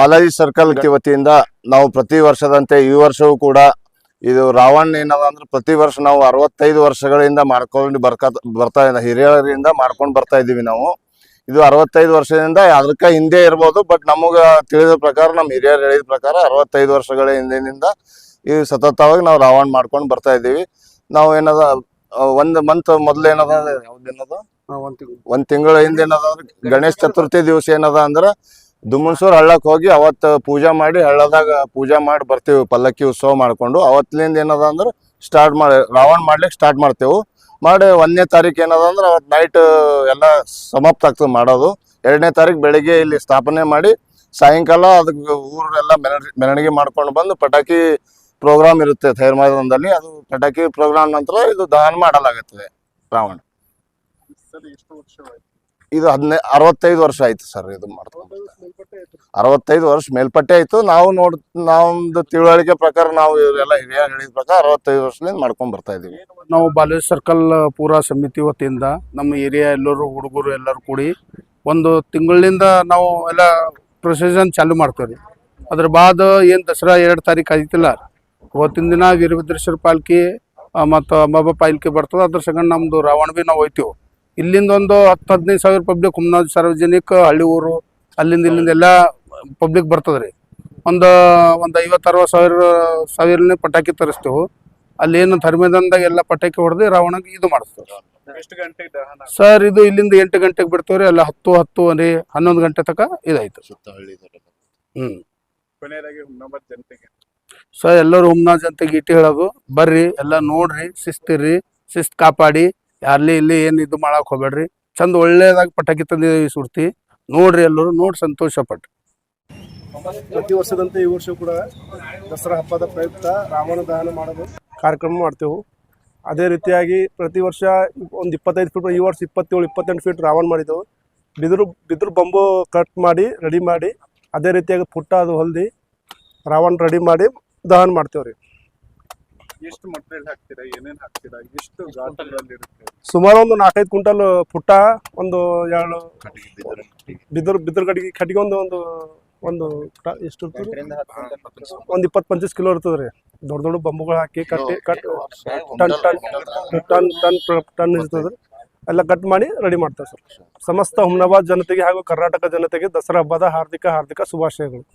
Balaji circle ವತಿಯಿಂದ ನಾವು ಪ್ರತಿ ವರ್ಷದಂತೆ ಈ ವರ್ಷವೂ ಕೂಡ ಇದು ರಾವಣ ಏನದ ಅಂದ್ರೆ ಪ್ರತಿ ವರ್ಷ ನಾವು 65 ವರ್ಷಗಳಿಂದ ಮಾಡ್ಕೊಂಡು ಬರ್ತಾ ಹಿರಿಯರಿಂದ ಮಾಡ್ಕೊಂಡು ಬರ್ತಾ ಇದೀವಿ ನಾವು. ಇದು 65 ವರ್ಷದಿಂದ ಅದಕ್ಕೆ ಹಿಂದೆ ಇರ್ಬೋದು, ಬಟ್ ನಮಗ ತಿಳಿದ ಪ್ರಕಾರ ನಮ್ಮ ಹಿರಿಯರು ಹೇಳಿದ ಪ್ರಕಾರ 65 ವರ್ಷಗಳ ಹಿಂದಿನಿಂದ ಈ ಸತತವಾಗಿ ನಾವು ರಾವಣ ಮಾಡ್ಕೊಂಡು ಬರ್ತಾ ಇದೀವಿ. ನಾವು ಏನದ ಒಂದ್ ಮಂತ್ ಮೊದ್ಲು ಏನದ ಯಾವ್ದೇನದ ಒಂದ್ ತಿಂಗಳ ಹಿಂದೆ ಏನದ ಗಣೇಶ ಚತುರ್ಥಿ ದಿವಸ ಏನದ ಅಂದ್ರ ದುಮ್ಮನ್ಸೂರ್ ಹಳ್ಳಕ್ ಹೋಗಿ ಅವತ್ತು ಪೂಜಾ ಮಾಡಿ ಹಳ್ಳದಾಗ ಪೂಜಾ ಮಾಡಿ ಬರ್ತೀವಿ. ಪಲ್ಲಕ್ಕಿ ಉತ್ಸವ ಮಾಡ್ಕೊಂಡು ಅವತ್ತಿನಿಂದ ಏನದ ಅಂದ್ರೆ ರಾವಣ ಮಾಡ್ಲಿಕ್ಕೆ ಸ್ಟಾರ್ಟ್ ಮಾಡ್ತೇವೆ. ಮಾಡಿ 1ನೇ ತಾರೀಕು ಏನದ ಅಂದ್ರೆ ಅವತ್ತು ನೈಟ್ ಎಲ್ಲ ಸಮಾಪ್ತ ಆಗ್ತದೆ ಮಾಡೋದು. 2ನೇ ತಾರೀಕು ಬೆಳಿಗ್ಗೆ ಇಲ್ಲಿ ಸ್ಥಾಪನೆ ಮಾಡಿ ಸಾಯಂಕಾಲ ಅದಕ್ಕೆ ಊರೆಲ್ಲ ಮೆರವಣಿಗೆ ಮಾಡ್ಕೊಂಡು ಬಂದು ಪಟಾಕಿ ಪ್ರೋಗ್ರಾಮ್ ಇರುತ್ತೆ ಥೈರ್ ಮೈದಾನದಲ್ಲಿ. ಅದು ಪಟಾಕಿ ಪ್ರೋಗ್ರಾಮ್ ನಂತರ ಇದು ದಹನ ಮಾಡಲಾಗುತ್ತದೆ ರಾವಣ. ಇದು 65 ವರ್ಷ ಆಯ್ತು ಸರ್. ಇದು ಮಾಡ್ಕೊಂಡು 65 ವರ್ಷ ಮೇಲ್ಪಟ್ಟೆ ಆಯ್ತು. ನಮ್ದು ತಿಳುವಳಿಕೆ ಪ್ರಕಾರ ನಾವು ಇವರೆಲ್ಲ ಹಿರಿಯ ಹೇಳಿದ ಪ್ರಕಾರ 65 ವರ್ಷದಿಂದ ಮಾಡ್ಕೊಂಡ್ ಬರ್ತಾ ಇದೀವಿ. ನಾವು ಬಾಲಾಜಿ ಸರ್ಕಲ್ ಪೂರಾ ಸಮಿತಿ ವತಿಯಿಂದ ನಮ್ಮ ಏರಿಯಾ ಎಲ್ಲರೂ ಹುಡುಗರು ಎಲ್ಲರೂ ಕೂಡಿ ಒಂದು ತಿಂಗಳಿಂದ ನಾವು ಎಲ್ಲ ಪ್ರೊಸೆಷನ್ ಚಾಲು ಮಾಡ್ತೇವೆ. ಅದ್ರ ಬಾದ್ ಏನು ದಸರಾ 2 ತಾರೀಕು ಆಯ್ತಿಲ್ಲ, ಅವತ್ತಿನ ದಿನ ವೀರಭದ್ರೇಶ್ವರ ಪಾಲ್ಕಿ ಮತ್ತು ಅಂಬಾಬಾ ಪಾಲ್ಕಿ ಬರ್ತದೆ. ಅದ್ರ ಸಂಗಡ ನಮ್ಮದು ರಾವಣ ಭೀ ನಾವು ಹೋಯ್ತೀವಿ. ಇಲ್ಲಿಂದ ಒಂದು 10-15 ಸಾವಿರ ಪಬ್ಲಿಕ್ ಹುಮ್ನಾಜ್ ಸಾರ್ವಜನಿಕ ಹಳ್ಳಿ ಊರು ಇಲ್ಲಿಂದ ಎಲ್ಲ ಪಬ್ಲಿಕ್ ಬರ್ತದೆ ರೀ. ಒಂದು 50-60 ಸಾವಿರನೇ ಪಟಾಕಿ ತರಿಸ್ತೇವೆ. ಅಲ್ಲಿ ಏನು ಧರ್ಮದಂದಾಗ ಎಲ್ಲ ಪಟಾಕಿ ಹೊಡೆದು ರಾವಣಗೆ ಇದು ಮಾಡಿಸ್ತೇವೆ. ಎಷ್ಟು ಗಂಟೆಗೆ ದಹನ ಸರ್ ಇದು ಇಲ್ಲಿಂದ 8 ಗಂಟೆಗೆ ಬಿಡ್ತೇವ್ರಿ. ಎಲ್ಲ 10-11 ಗಂಟೆ ತನಕ ಇದಾಯ್ತು. ಕೊನೆಯದಾಗಿ ಹುಮ್ನಾಬಾದ್ ಜನತೆಗೆ ಸರ್ ಎಲ್ಲರೂ ಹುಮ್ನಾಜ್ ಜನತೆಗೆ ಇಟ್ಟು ಹೇಳೋದು, ಬರ್ರಿ ಎಲ್ಲ ನೋಡ್ರಿ, ಶಿಸ್ತಿರ್ರಿ, ಶಿಸ್ತು ಕಾಪಾಡಿ, ಯಾರ್ಲಿ ಇಲ್ಲಿ ಏನು ಇದು ಮಾಡಕ್ ಹೋಗ್ಬೇಡ್ರಿ. ಚಂದ ಒಳ್ಳೇದಾಗಿ ಪಟಾಕಿ ತಂದಿದ್ದೀವಿ ಸುರ್ತಿ, ನೋಡ್ರಿ ಎಲ್ಲರೂ ನೋಡಿ ಸಂತೋಷ ಪಟ್ರಿ. ಪ್ರತಿ ವರ್ಷದಂತೆ ಈ ವರ್ಷ ಕೂಡ ದಸರಾ ಹಬ್ಬದ ಪ್ರಯುಕ್ತ ರಾವಣ ದಹನ ಮಾಡೋದು ಕಾರ್ಯಕ್ರಮ ಮಾಡ್ತೇವೆ. ಅದೇ ರೀತಿಯಾಗಿ ಪ್ರತಿ ವರ್ಷ ಒಂದು 25 ಫೀಟ್, ಈ ವರ್ಷ 27-28 ಫೀಟ್ ರಾವಣ ಮಾಡಿದ್ದೆವು. ಬಿದಿರು ಬಂಬು ಕಟ್ ಮಾಡಿ ರೆಡಿ ಮಾಡಿ ಅದೇ ರೀತಿಯಾಗಿ ಪುಟ್ಟ ಅದು ಹೊಲ್ದಿ ರಾವಣ ರೆಡಿ ಮಾಡಿ ದಹನ ಮಾಡ್ತೇವೆ ರೀ. ಎಷ್ಟು ಮಟೀರಿಯಲ್ ಹಾಕ್ತೀರಾ, ಏನೇನು ಹಾಕ್ತೀರಾ, ಎಷ್ಟು ಗಾತ್ರದಲ್ಲಿ ಇರುತ್ತೆ? ಸುಮಾರು ಒಂದು 4-5 ಕ್ವಿಂಟಲ್ ಪುಟ್ಟ, ಒಂದು 2 ಬಿದಿರು ಕಟ್ಟಿಗೆ ಒಂದು ಎಷ್ಟು ಇರ್ತದೆ, ಒಂದು 20-25 ಕಿಲೋ ಇರ್ತದೆ ರೀ. ದೊಡ್ಡ ಬಂಬುಗಳು ಹಾಕಿ ಟನ್ ಇರ್ತದೆ. ಎಲ್ಲ ಕಟ್ ಮಾಡಿ ರೆಡಿ ಮಾಡ್ತೇವೆ ಸರ್. ಸಮಸ್ತ ಹುಮ್ನಾಬಾದ್ ಜನತೆಗೆ ಹಾಗೂ ಕರ್ನಾಟಕ ಜನತೆಗೆ ದಸರಾ ಹಬ್ಬದ ಹಾರ್ದಿಕ ಶುಭಾಶಯಗಳು.